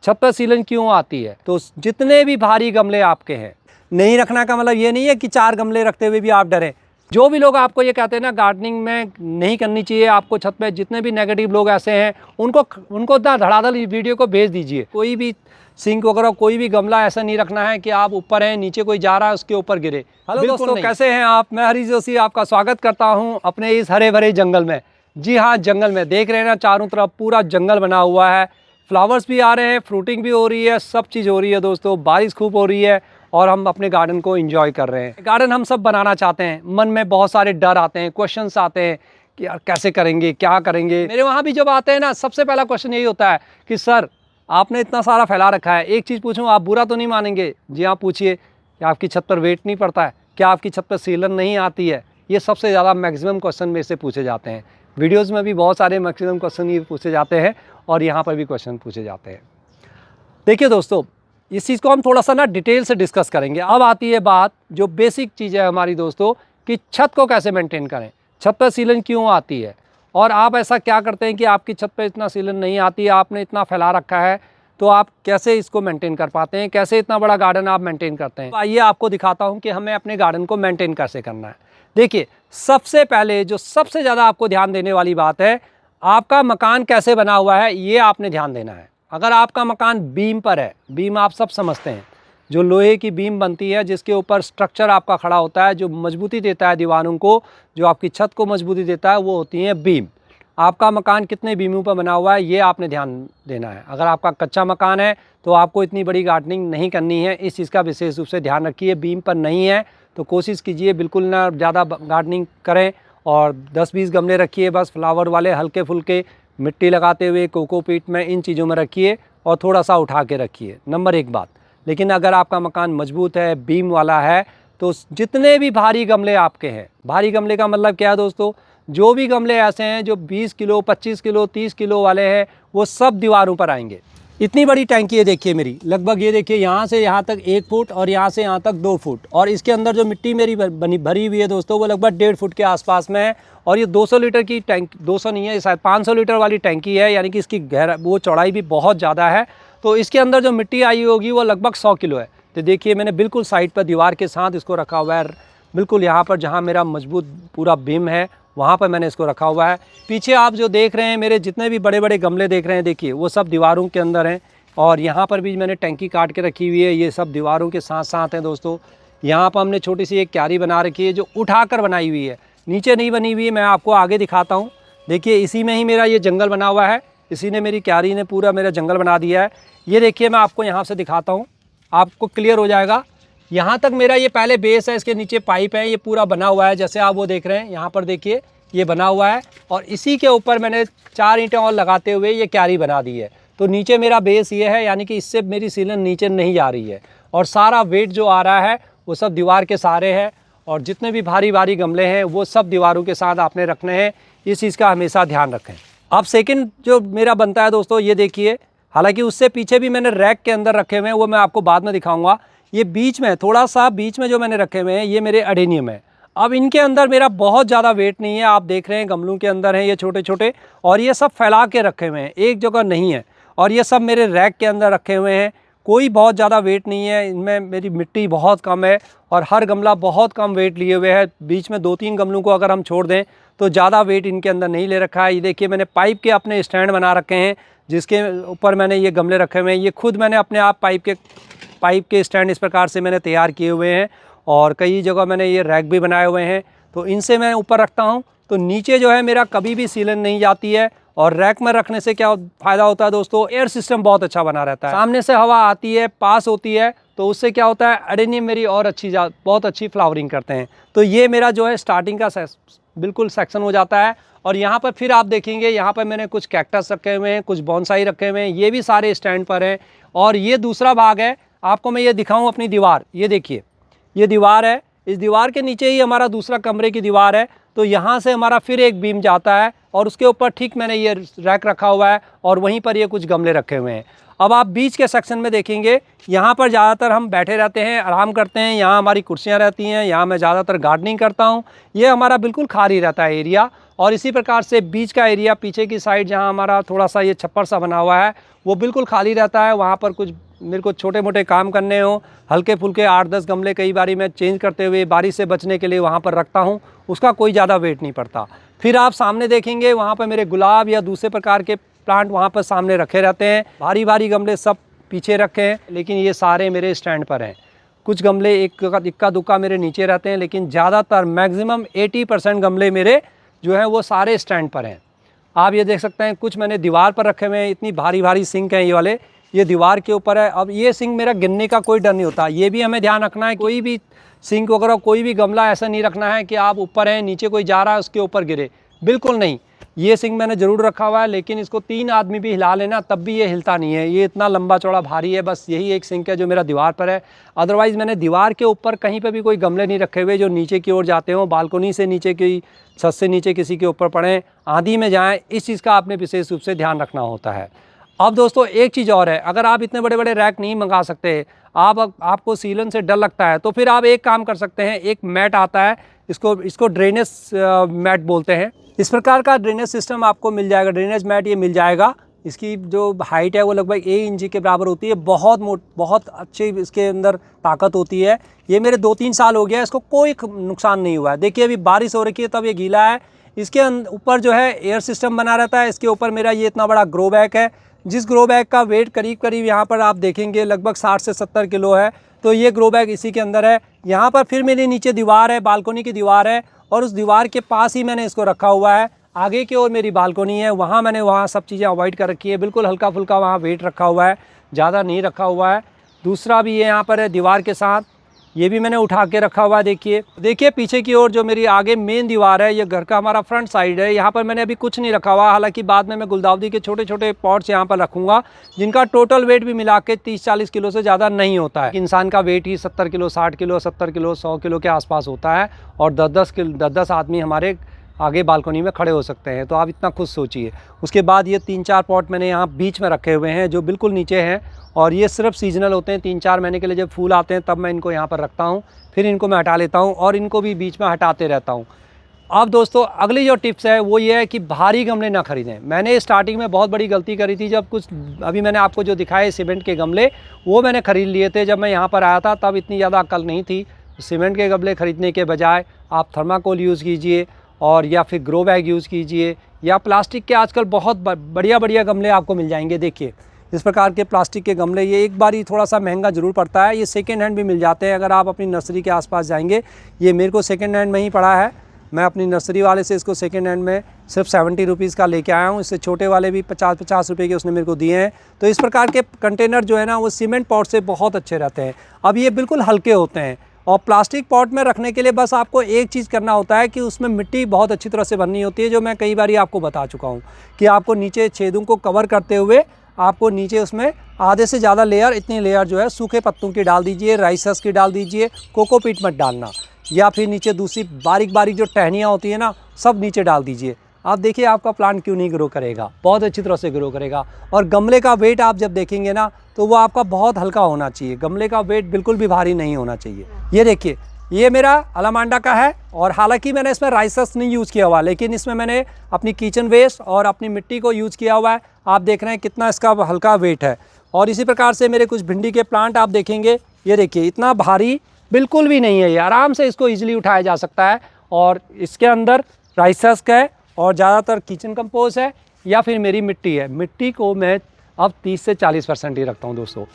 छत पर सीलन क्यों आती है? तो जितने भी भारी गमले आपके हैं, नहीं रखना का मतलब ये नहीं है कि 4 गमले रखते हुए भी आप डरें। जो भी लोग आपको ये कहते हैं ना गार्डनिंग में नहीं करनी चाहिए आपको छत पे, जितने भी नेगेटिव लोग ऐसे हैं उनको ना धड़ाधड़ वीडियो को भेज दीजिए। कोई भी सिंक वगैरह कोई भी गमला ऐसा नहीं रखना है कि आप ऊपर हैं, नीचे कोई जा रहा है उसके ऊपर गिरे। हेलो दोस्तों, कैसे हैं आप? मैं हरीश जोशी आपका स्वागत करता हूं अपने इस हरे भरे जंगल में। जी हाँ, जंगल में देख रहे हैं ना, चारों तरफ पूरा जंगल बना हुआ है। फ्लावर्स भी आ रहे हैं, फ्रूटिंग भी हो रही है, सब चीज़ हो रही है दोस्तों। बारिश खूब हो रही है और हम अपने गार्डन को एंजॉय कर रहे हैं। गार्डन हम सब बनाना चाहते हैं, मन में बहुत सारे डर आते हैं, क्वेश्चंस आते हैं कि यार कैसे करेंगे, क्या करेंगे। मेरे वहाँ भी जब आते हैं ना, सबसे पहला क्वेश्चन यही होता है कि सर आपने इतना सारा फैला रखा है, एक चीज़ पूछूं, आप बुरा तो नहीं मानेंगे? जी हाँ, पूछिए। क्या आपकी छत पर वेट नहीं पड़ता है? क्या आपकी छत पर सीलन नहीं आती है? ये सबसे ज़्यादा मैक्सिमम क्वेश्चन मेरे से पूछे जाते हैं। वीडियोज़ में भी बहुत सारे मैक्सिमम क्वेश्चन ये पूछे जाते हैं और यहाँ पर भी क्वेश्चन पूछे जाते हैं। देखिए दोस्तों, इस चीज़ को हम थोड़ा सा ना डिटेल से डिस्कस करेंगे। अब आती है बात जो बेसिक चीज़ है हमारी दोस्तों, कि छत को कैसे मेंटेन करें, छत पर सीलन क्यों आती है, और आप ऐसा क्या करते हैं कि आपकी छत पर इतना सीलन नहीं आती, आपने इतना फैला रखा है, तो आप कैसे इसको मेंटेन कर पाते हैं, कैसे इतना बड़ा गार्डन आप मेंटेन करते हैं। तो आइए आपको दिखाता हूँ कि हमें अपने गार्डन को मेंटेन कैसे करना है। देखिए, सबसे पहले जो सबसे ज़्यादा आपको ध्यान देने वाली बात है, आपका मकान कैसे बना हुआ है ये आपने ध्यान देना है। अगर आपका मकान बीम पर है, बीम आप सब समझते हैं, जो लोहे की बीम बनती है जिसके ऊपर स्ट्रक्चर आपका खड़ा होता है, जो मजबूती देता है दीवारों को, जो आपकी छत को मजबूती देता है, वो होती है बीम। आपका मकान कितने बीमों पर बना हुआ है ये आपने ध्यान देना है। अगर आपका कच्चा मकान है तो आपको इतनी बड़ी गार्डनिंग नहीं करनी है, इस चीज़ का विशेष रूप से ध्यान रखिए। बीम पर नहीं है तो कोशिश कीजिए बिल्कुल ना ज़्यादा गार्डनिंग करें और 10-20 गमले रखिए बस, फ्लावर वाले हल्के फुल्के, मिट्टी लगाते हुए कोकोपीट में, इन चीज़ों में रखिए और थोड़ा सा उठा के रखिए। नंबर 1 बात। लेकिन अगर आपका मकान मजबूत है, बीम वाला है, तो जितने भी भारी गमले आपके हैं, भारी गमले का मतलब क्या है दोस्तों, जो भी गमले ऐसे हैं जो 20 किलो, 25 किलो, 30 किलो वाले हैं, वो सब दीवारों पर आएंगे। इतनी बड़ी टैंकी है देखिए मेरी, लगभग ये देखिए यहाँ से यहाँ तक 1 फुट और यहाँ से यहाँ तक 2 फुट, और इसके अंदर जो मिट्टी मेरी भरी हुई है दोस्तों, वो लगभग 1.5 फुट के आसपास में है। और ये 200 लीटर की टैंक, 200 नहीं है शायद 500 लीटर वाली टैंकी है, यानी कि इसकी वो चौड़ाई भी बहुत ज़्यादा है। तो इसके अंदर जो मिट्टी आई होगी वो लगभग 100 किलो है। तो देखिए मैंने बिल्कुल साइड पर दीवार के साथ इसको रखा हुआ है, बिल्कुल यहाँ पर जहाँ मेरा मजबूत पूरा बीम है वहाँ पर मैंने इसको रखा हुआ है। पीछे आप जो देख रहे हैं मेरे जितने भी बड़े बड़े गमले देख रहे हैं, देखिए वो सब दीवारों के अंदर हैं। और यहाँ पर भी मैंने टैंकी काट के रखी हुई है, ये सब दीवारों के साथ साथ हैं दोस्तों। यहाँ पर हमने छोटी सी एक क्यारी बना रखी है जो उठाकर बनाई हुई है, नीचे नहीं बनी हुई है। मैं आपको आगे दिखाता हूँ। देखिए इसी में ही मेरा ये जंगल बना हुआ है, इसी ने मेरी क्यारी ने पूरा मेरा जंगल बना दिया है। ये देखिए मैं आपको यहाँ से दिखाता हूँ, आपको क्लियर हो जाएगा। यहाँ तक मेरा ये पहले बेस है, इसके नीचे पाइप है, ये पूरा बना हुआ है जैसे आप वो देख रहे हैं। यहाँ पर देखिए ये बना हुआ है और इसी के ऊपर मैंने 4 ईंटें और लगाते हुए ये क्यारी बना दी है। तो नीचे मेरा बेस ये है, यानी कि इससे मेरी सीलन नीचे नहीं जा रही है और सारा वेट जो आ रहा है वो सब दीवार के सहारे है। और जितने भी भारी भारी गमले हैं वो सब दीवारों के साथ आपने रखने हैं, इस चीज़ का हमेशा ध्यान रखें। अब सेकंड जो मेरा बनता है दोस्तों, ये देखिए, हालांकि उससे पीछे भी मैंने रैक के अंदर रखे हुए हैं, वो मैं आपको बाद में दिखाऊंगा। ये बीच में थोड़ा सा बीच में जो मैंने रखे हुए हैं ये मेरे अडेनियम है। अब इनके अंदर मेरा बहुत ज़्यादा वेट नहीं है, आप देख रहे हैं गमलों के अंदर हैं ये छोटे छोटे, और ये सब फैला के रखे हुए हैं, एक जगह नहीं है। और ये सब मेरे रैक के अंदर रखे हुए हैं, कोई बहुत ज़्यादा वेट नहीं है इनमें, मेरी मिट्टी बहुत कम है और हर गमला बहुत कम वेट लिए हुए है। बीच में 2-3 गमलों को अगर हम छोड़ दें तो ज़्यादा वेट इनके अंदर नहीं ले रखा है। ये देखिए मैंने पाइप के अपने स्टैंड बना रखे हैं जिसके ऊपर मैंने ये गमले रखे हुए हैं। ये खुद मैंने अपने आप पाइप के स्टैंड इस प्रकार से मैंने तैयार किए हुए हैं और कई जगह मैंने ये रैक भी बनाए हुए हैं, तो इनसे मैं ऊपर रखता हूँ। तो नीचे जो है मेरा कभी भी सीलन नहीं जाती है। और रैक में रखने से क्या फ़ायदा होता है दोस्तों, एयर सिस्टम बहुत अच्छा बना रहता है, सामने से हवा आती है, पास होती है, तो उससे क्या होता है अडेनियम मेरी और बहुत अच्छी फ्लावरिंग करते हैं। तो ये मेरा जो है स्टार्टिंग का बिल्कुल सेक्शन हो जाता है। और यहाँ पर फिर आप देखेंगे यहाँ पर मैंने कुछ कैक्टस रखे हुए हैं, कुछ बॉन्साई रखे हुए हैं, ये भी सारे स्टैंड पर हैं। और ये दूसरा भाग है, आपको मैं ये दिखाऊँ अपनी दीवार, ये देखिए ये दीवार है, इस दीवार के नीचे ही हमारा दूसरा कमरे की दीवार है। तो यहाँ से हमारा फिर एक बीम जाता है और उसके ऊपर ठीक मैंने ये रैक रखा हुआ है और वहीं पर ये कुछ गमले रखे हुए हैं। अब आप बीच के सेक्शन में देखेंगे, यहाँ पर ज़्यादातर हम बैठे रहते हैं, आराम करते हैं, यहाँ हमारी कुर्सियाँ रहती हैं, यहाँ मैं ज़्यादातर गार्डनिंग करता हूँ। ये हमारा बिल्कुल खाली रहता है एरिया। और इसी प्रकार से बीच का एरिया पीछे की साइड जहाँ हमारा थोड़ा सा ये छप्पर सा बना हुआ है वो बिल्कुल खाली रहता है। वहाँ पर कुछ मेरे को छोटे मोटे काम करने हो, हल्के फुल्के 8-10 गमले कई बारी मैं चेंज करते हुए बारिश से बचने के लिए वहाँ पर रखता हूँ, उसका कोई ज़्यादा वेट नहीं पड़ता। फिर आप सामने देखेंगे वहाँ पर मेरे गुलाब या दूसरे प्रकार के प्लांट वहाँ पर सामने रखे रहते हैं। भारी भारी गमले सब पीछे रखे हैं, लेकिन ये सारे मेरे स्टैंड पर हैं। कुछ गमले इक्का दुक्का मेरे नीचे रहते हैं, लेकिन ज़्यादातर मैक्सिमम 80% गमले मेरे जो हैं वो सारे स्टैंड पर हैं। आप ये देख सकते हैं कुछ मैंने दीवार पर रखे हुए हैं। इतनी भारी भारी सिंक हैं ये वाले, ये दीवार के ऊपर है। अब ये सिंक मेरा गिरने का कोई डर नहीं होता, ये भी हमें ध्यान रखना है। कोई भी सिंक वगैरह कोई भी गमला ऐसा नहीं रखना है कि आप ऊपर हैं नीचे कोई जा रहा है उसके ऊपर गिरे, बिल्कुल नहीं। ये सिंक मैंने ज़रूर रखा हुआ है, लेकिन इसको 3 आदमी भी हिला लेना तब भी ये हिलता नहीं है। ये इतना लंबा चौड़ा भारी है, बस यही एक सिंक है जो मेरा दीवार पर है। अदरवाइज़ मैंने दीवार के ऊपर कहीं पर भी कोई गमले नहीं रखे हुए जो नीचे की ओर जाते हों, बालकनी से नीचे की छत से नीचे किसी के ऊपर पड़ें, आंधी में जाएँ, इस चीज़ का आपने विशेष रूप से ध्यान रखना होता है। अब दोस्तों एक चीज़ और है, अगर आप इतने बड़े बड़े रैक नहीं मंगा सकते, आपको सीलन से डर लगता है, तो फिर आप एक काम कर सकते हैं। एक मैट आता है, इसको ड्रेनेज मैट बोलते हैं। इस प्रकार का ड्रेनेज सिस्टम आपको मिल जाएगा, ड्रेनेज मैट ये मिल जाएगा। इसकी जो हाइट है वो लगभग 1 इंच के बराबर होती है। बहुत अच्छी इसके अंदर ताकत होती है। ये मेरे 2-3 साल हो गया, इसको कोई नुकसान नहीं हुआ है। देखिए अभी बारिश हो रखी है तब ये गीला है। इसके ऊपर जो है एयर सिस्टम बना रहता है। इसके ऊपर मेरा ये इतना बड़ा ग्रो बैग है, जिस ग्रो बैग का वेट करीब यहाँ पर आप देखेंगे लगभग 60 से 70 किलो है। तो ये ग्रो बैग इसी के अंदर है। यहाँ पर फिर मेरे नीचे दीवार है, बालकनी की दीवार है, और उस दीवार के पास ही मैंने इसको रखा हुआ है। आगे की ओर मेरी बालकनी है, वहाँ सब चीज़ें अवॉइड कर रखी है। बिल्कुल हल्का फुल्का वहाँ वेट रखा हुआ है, ज़्यादा नहीं रखा हुआ है। दूसरा भी ये यहाँ पर है दीवार के साथ, ये भी मैंने उठा के रखा हुआ है। देखिए पीछे की ओर जो मेरी आगे मेन दीवार है, ये घर का हमारा फ्रंट साइड है। यहाँ पर मैंने अभी कुछ नहीं रखा हुआ, हालांकि बाद में मैं गुलदाउदी के छोटे छोटे पॉट्स यहाँ पर रखूँगा, जिनका टोटल वेट भी मिला के 30-40 किलो से ज़्यादा नहीं होता है। इंसान का वेट ही 70 किलो, 60 किलो, 70 किलो, 100 किलो के आसपास होता है, और 10-10 आदमी हमारे आगे बालकनी में खड़े हो सकते हैं। तो आप इतना खुद सोचिए। उसके बाद ये 3-4 पॉट मैंने यहाँ बीच में रखे हुए हैं जो बिल्कुल नीचे हैं, और ये सिर्फ सीजनल होते हैं। 3-4 महीने के लिए जब फूल आते हैं तब मैं इनको यहाँ पर रखता हूँ, फिर इनको मैं हटा लेता हूँ, और इनको भी बीच में हटाते रहता हूँ। अब दोस्तों अगली जो टिप्स है वो ये है कि भारी गमले ना खरीदें। मैंने स्टार्टिंग में बहुत बड़ी गलती करी थी, जब कुछ अभी मैंने आपको जो दिखाए सीमेंट के गमले, वो मैंने ख़रीद लिए थे। जब मैं यहाँ पर आया था तब इतनी ज़्यादा अक्ल नहीं थी। सीमेंट के गमले ख़रीदने के बजाय आप थर्माकोल यूज़ कीजिए, और या फिर ग्रो बैग यूज़ कीजिए, या प्लास्टिक के आजकल बहुत बढ़िया गमले आपको मिल जाएंगे। देखिए इस प्रकार के प्लास्टिक के गमले, ये एक बार ही थोड़ा सा महंगा ज़रूर पड़ता है। ये सेकेंड हैंड भी मिल जाते हैं। अगर आप अपनी नर्सरी के आसपास जाएंगे, ये मेरे को सेकेंड हैंड में ही पड़ा है। मैं अपनी नर्सरी वाले से इसको सेकेंड हैंड में सिर्फ 70 रुपीज़ का लेके आया हूँ। इससे छोटे वाले भी 50-50 रुपये के उसने मेरे को दिए हैं। तो इस प्रकार के कंटेनर जो है ना, वो सीमेंट पॉट से बहुत अच्छे रहते हैं। अब ये बिल्कुल हल्के होते हैं, और प्लास्टिक पॉट में रखने के लिए बस आपको एक चीज़ करना होता है कि उसमें मिट्टी बहुत अच्छी तरह से भरनी होती है, जो मैं कई बार आपको बता चुका हूँ कि आपको नीचे छेदों को कवर करते हुए आपको नीचे उसमें आधे से ज़्यादा लेयर, इतनी लेयर जो है सूखे पत्तों की डाल दीजिए, राइसस की डाल दीजिए, कोकोपीट मत डालना, या फिर नीचे दूसरी बारीक बारीक जो टहनियाँ होती है ना, सब नीचे डाल दीजिए। आप देखिए आपका प्लांट क्यों नहीं ग्रो करेगा, बहुत अच्छी तरह से ग्रो करेगा। और गमले का वेट आप जब देखेंगे ना, तो वो आपका बहुत हल्का होना चाहिए। गमले का वेट बिल्कुल भी भारी नहीं होना चाहिए। ये देखिए ये मेरा अलामांडा का है, और हालांकि मैंने इसमें राइसस नहीं यूज़ किया हुआ, लेकिन इसमें मैंने अपनी किचन वेस्ट और अपनी मिट्टी को यूज़ किया हुआ है। आप देख रहे हैं कितना इसका हल्का वेट है। और इसी प्रकार से मेरे कुछ भिंडी के प्लांट आप देखेंगे, ये देखिए इतना भारी बिल्कुल भी नहीं है। ये आराम से इसको ईजिली उठाया जा सकता है। और इसके अंदर राइसस का है, और ज़्यादातर किचन कंपोस्ट है, या फिर मेरी मिट्टी है। मिट्टी को मैं अब 30 से 40% ही रखता हूँ दोस्तों।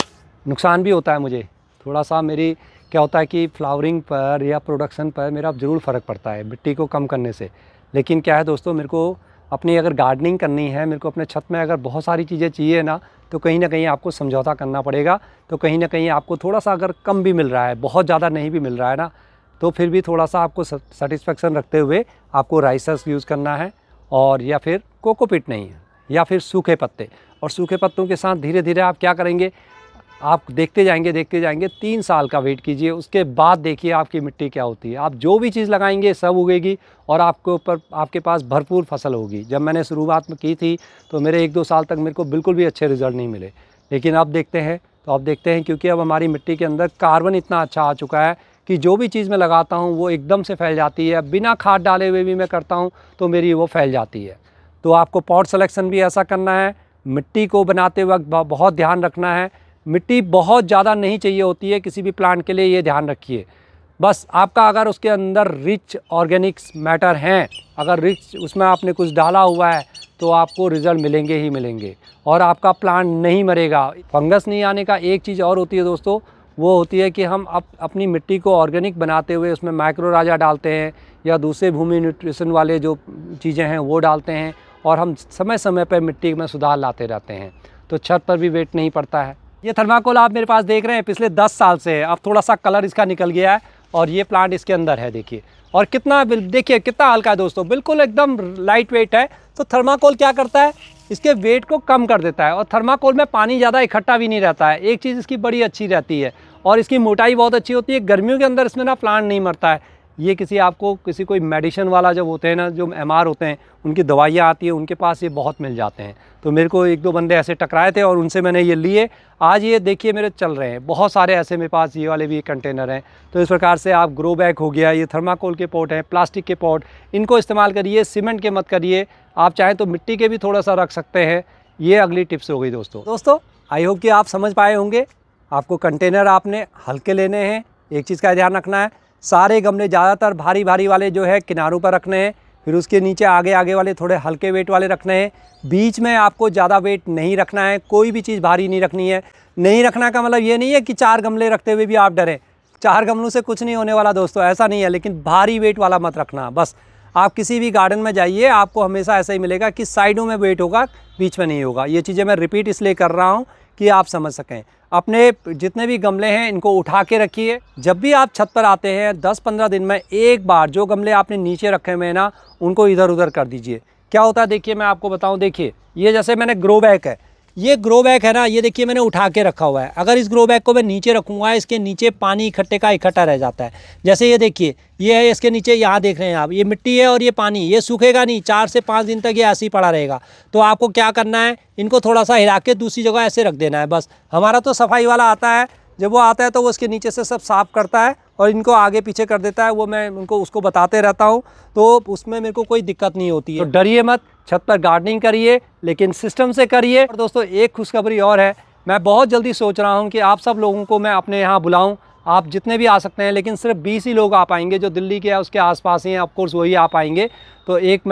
नुकसान भी होता है मुझे थोड़ा सा, मेरी क्या होता है कि फ्लावरिंग पर या प्रोडक्शन पर मेरा ज़रूर फ़र्क पड़ता है मिट्टी को कम करने से। लेकिन क्या है दोस्तों, मेरे को अपनी अगर गार्डनिंग करनी है, मेरे को अपने छत में अगर बहुत सारी चीज़ें चाहिए ना, तो कहीं ना कहीं आपको समझौता करना पड़ेगा। तो कहीं ना कहीं आपको थोड़ा सा अगर कम भी मिल रहा है, बहुत ज़्यादा नहीं भी मिल रहा है ना, तो फिर भी थोड़ा सा आपको सेटिस्फेक्शन रखते हुए आपको राइसस यूज़ करना है, और या फिर कोकोपीट नहीं है, या फिर सूखे पत्ते। और सूखे पत्तों के साथ धीरे धीरे आप क्या करेंगे, आप देखते जाएंगे 3 साल का वेट कीजिए, उसके बाद देखिए आपकी मिट्टी क्या होती है। आप जो भी चीज़ लगाएंगे सब उगेगी, और आपके ऊपर आपके पास भरपूर फसल होगी। जब मैंने शुरुआत में की थी तो मेरे 1-2 साल तक मेरे को बिल्कुल भी अच्छे रिज़ल्ट नहीं मिले, लेकिन अब देखते हैं क्योंकि अब हमारी मिट्टी के अंदर कार्बन इतना अच्छा आ चुका है कि जो भी चीज़ मैं लगाता हूँ वो एकदम से फैल जाती है। बिना खाद डाले हुए भी मैं करता हूँ तो मेरी वो फैल जाती है। तो आपको पॉट सिलेक्शन भी ऐसा करना है। मिट्टी को बनाते वक्त बहुत ध्यान रखना है। मिट्टी बहुत ज़्यादा नहीं चाहिए होती है किसी भी प्लांट के लिए, ये ध्यान रखिए। बस आपका अगर उसके अंदर रिच ऑर्गेनिक्स मैटर हैं, अगर रिच उसमें आपने कुछ डाला हुआ है तो आपको रिज़ल्ट मिलेंगे ही मिलेंगे और आपका प्लांट नहीं मरेगा। फंगस नहीं आने का एक चीज़ और होती है दोस्तों, वो होती है कि हम अपनी मिट्टी को ऑर्गेनिक बनाते हुए उसमें माइक्रो राजा डालते हैं या दूसरे भूमि न्यूट्रिशन वाले जो चीज़ें हैं वो डालते हैं और हम समय समय पर मिट्टी में सुधार लाते रहते हैं, तो छत पर भी वेट नहीं पड़ता है। ये थर्माकोल आप मेरे पास देख रहे हैं पिछले 10 साल से है। अब थोड़ा सा कलर इसका निकल गया है और ये प्लांट इसके अंदर है, देखिए। और कितना, देखिए कितना हल्का है दोस्तों, बिल्कुल एकदम लाइट वेट है। तो थर्माकोल क्या करता है, इसके वेट को कम कर देता है और थर्माकोल में पानी ज़्यादा इकट्ठा भी नहीं रहता है। एक चीज़ इसकी बड़ी अच्छी रहती है और इसकी मोटाई बहुत अच्छी होती है। गर्मियों के अंदर इसमें ना प्लांट नहीं मरता है। ये किसी कोई मेडिसिन वाला जब होते हैं ना, जो एमआर होते हैं, उनकी दवाइयाँ आती हैं, उनके पास ये बहुत मिल जाते हैं। तो मेरे को 1-2 बंदे ऐसे टकराए थे और उनसे मैंने ये लिए। आज ये देखिए मेरे चल रहे हैं, बहुत सारे ऐसे मेरे पास ये वाले भी कंटेनर हैं। तो इस प्रकार से आप ग्रो बैग हो गया, ये थर्माकोल के पॉट हैं, प्लास्टिक के पॉट, इनको इस्तेमाल करिए, सीमेंट के मत करिए। आप चाहें तो मिट्टी के भी थोड़ा सा रख सकते हैं। ये अगली टिप्स हो गई दोस्तों। आई होप कि आप समझ पाए होंगे। आपको कंटेनर आपने हल्के लेने हैं। एक चीज़ का ध्यान रखना है, सारे गमले ज़्यादातर भारी वाले जो है किनारों पर रखने हैं, फिर उसके नीचे आगे वाले थोड़े हल्के वेट वाले रखने हैं। बीच में आपको ज़्यादा वेट नहीं रखना है, कोई भी चीज़ भारी नहीं रखनी है। नहीं रखना का मतलब ये नहीं है कि 4 गमले रखते हुए भी आप डरें। 4 गमलों से कुछ नहीं होने वाला दोस्तों, ऐसा नहीं है। लेकिन भारी वेट वाला मत रखना। बस आप किसी भी गार्डन में जाइए, आपको हमेशा ऐसा ही मिलेगा कि साइडों में वेट होगा, बीच में नहीं होगा। ये चीज़ें मैं रिपीट इसलिए कर रहा हूँ कि आप समझ सकें। अपने जितने भी गमले हैं इनको उठा के रखिए। जब भी आप छत पर आते हैं 10-15 दिन में एक बार जो गमले आपने नीचे रखे हुए हैं ना, उनको इधर उधर कर दीजिए। क्या होता है देखिए, मैं आपको बताऊं। देखिए ये जैसे मैंने ग्रो बैग है, ये ग्रो बैग है ना, ये देखिए मैंने उठा के रखा हुआ है। अगर इस ग्रो बैग को मैं नीचे रखूँगा, इसके नीचे पानी इकट्ठा रह जाता है। जैसे ये देखिए, ये है इसके नीचे, यहाँ देख रहे हैं आप, ये मिट्टी है और ये पानी, ये सूखेगा नहीं। 4 से 5 दिन तक ये ऐसे ही पड़ा रहेगा। तो आपको क्या करना है, इनको थोड़ा सा हिला के दूसरी जगह ऐसे रख देना है। बस हमारा तो सफाई वाला आता है, जब वो आता है तो वो इसके नीचे से सब साफ़ करता है और इनको आगे पीछे कर देता है। वो मैं उनको उसको बताते रहता हूँ, तो उसमें मेरे को कोई दिक्कत नहीं होती है। तो डरिए मत, छत पर गार्डनिंग करिए, लेकिन सिस्टम से करिए। और दोस्तों एक खुशखबरी और है, मैं बहुत जल्दी सोच रहा हूँ कि आप सब लोगों को मैं अपने यहाँ बुलाऊँ। आप जितने भी आ सकते हैं, लेकिन सिर्फ 20 ही लोग आ पाएंगे जो दिल्ली के या उसके आसपास ही हैं। ऑफकोर्स वही आ पाएंगे। तो एक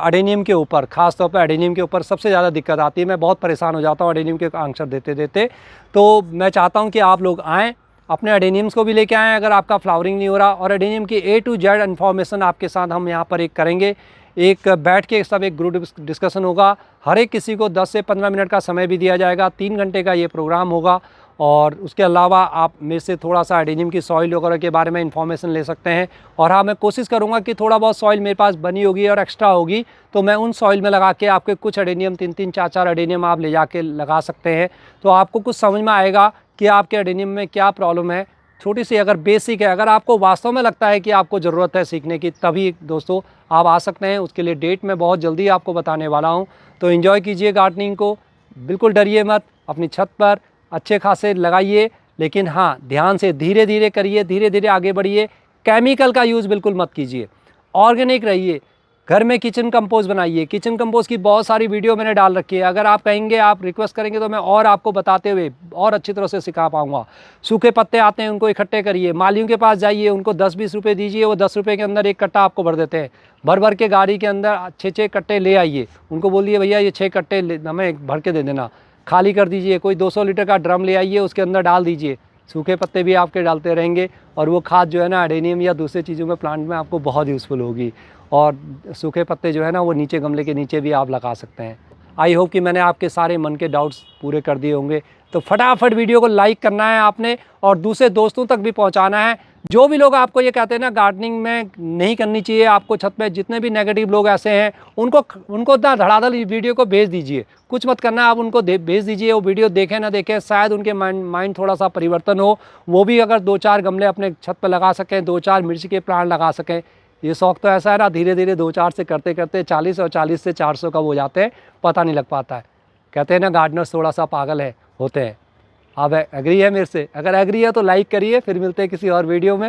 एडेनियम के ऊपर, ख़ास तौर पर एडेनियम के ऊपर सबसे ज़्यादा दिक्कत आती है। मैं बहुत परेशान हो जाता हूँ एडेनियम के आंसर देते। तो मैं चाहता हूँ कि आप लोग आएँ, अपने एडेनियम्स को भी लेके आएँ अगर आपका फ्लावरिंग नहीं हो रहा। और एडेनियम की A to Z इन्फॉर्मेशन आपके साथ हम यहाँ पर एक करेंगे। एक बैठ के सब एक ग्रुप डिस्कशन होगा। हर एक किसी को 10 से 15 मिनट का समय भी दिया जाएगा। 3 घंटे का ये प्रोग्राम होगा। और उसके अलावा आप मेरे से थोड़ा सा एडेनियम की सॉइल वगैरह के बारे में इन्फॉर्मेशन ले सकते हैं। और हाँ, मैं कोशिश करूँगा कि थोड़ा बहुत सॉइल मेरे पास बनी होगी और एक्स्ट्रा होगी तो मैं उन सॉइल में लगा के आपके कुछ एडेनियम 3-3, 4-4 एडेनियम आप ले जाके लगा सकते हैं। तो आपको कुछ समझ में आएगा कि आपके एडेनियम में क्या प्रॉब्लम है। छोटी सी अगर बेसिक है, अगर आपको वास्तव में लगता है कि आपको ज़रूरत है सीखने की, तभी दोस्तों आप आ सकते हैं। उसके लिए डेट मैं बहुत जल्दी आपको बताने वाला हूँ। तो एंजॉय कीजिए गार्डनिंग को, बिल्कुल डरिए मत। अपनी छत पर अच्छे खासे लगाइए, लेकिन हाँ ध्यान से, धीरे धीरे करिए, धीरे धीरे आगे बढ़िए। केमिकल का यूज़ बिल्कुल मत कीजिए, ऑर्गेनिक रहिए। घर में किचन कंपोस्ट बनाइए। किचन कंपोस्ट की बहुत सारी वीडियो मैंने डाल रखी है। अगर आप कहेंगे, आप रिक्वेस्ट करेंगे तो मैं और आपको बताते हुए और अच्छी तरह से सिखा पाऊँगा। सूखे पत्ते आते हैं, उनको इकट्ठे करिए। मालियों के पास जाइए, उनको 10-20 रुपये दीजिए, वो 10 रुपये के अंदर एक कट्टा आपको भर देते हैं। भर के गाड़ी के अंदर 6-6 कट्टे ले आइए। उनको बोलिए भैया ये 6 कट्टे हमें भर के दे देना, खाली कर दीजिए। कोई 200 लीटर का ड्रम ले आइए, उसके अंदर डाल दीजिए। सूखे पत्ते भी आपके डालते रहेंगे और वो खाद जो है ना एडेनियम या दूसरे चीज़ों में प्लांट में आपको बहुत यूज़फुल होगी। और सूखे पत्ते जो है ना वो नीचे गमले के नीचे भी आप लगा सकते हैं। आई होप कि मैंने आपके सारे मन के डाउट्स पूरे कर दिए होंगे। तो फटाफट वीडियो को लाइक करना है आपने और दूसरे दोस्तों तक भी पहुंचाना है। जो भी लोग आपको ये कहते हैं ना गार्डनिंग में नहीं करनी चाहिए आपको छत पे, जितने भी नेगेटिव लोग ऐसे हैं उनको ना धड़ाधड़ वीडियो को भेज दीजिए। कुछ मत करना, आप उनको भेज दीजिए। वो वीडियो देखें ना देखें, शायद उनके माइंड थोड़ा सा परिवर्तन हो। वो भी अगर 2-4 गमले अपने छत पर लगा सकें, 2-4 मिर्ची के प्लांट लगा सकें। ये शौक तो ऐसा है ना, धीरे धीरे 2-4 से करते करते 40 और 40 से 400 कब हो जाते हैं पता नहीं लग पाता है। कहते हैं ना गार्डनर्स थोड़ा सा पागल होते हैं। आप एग्री है मेरे से? अगर एग्री है तो लाइक करिए। फिर मिलते हैं किसी और वीडियो में।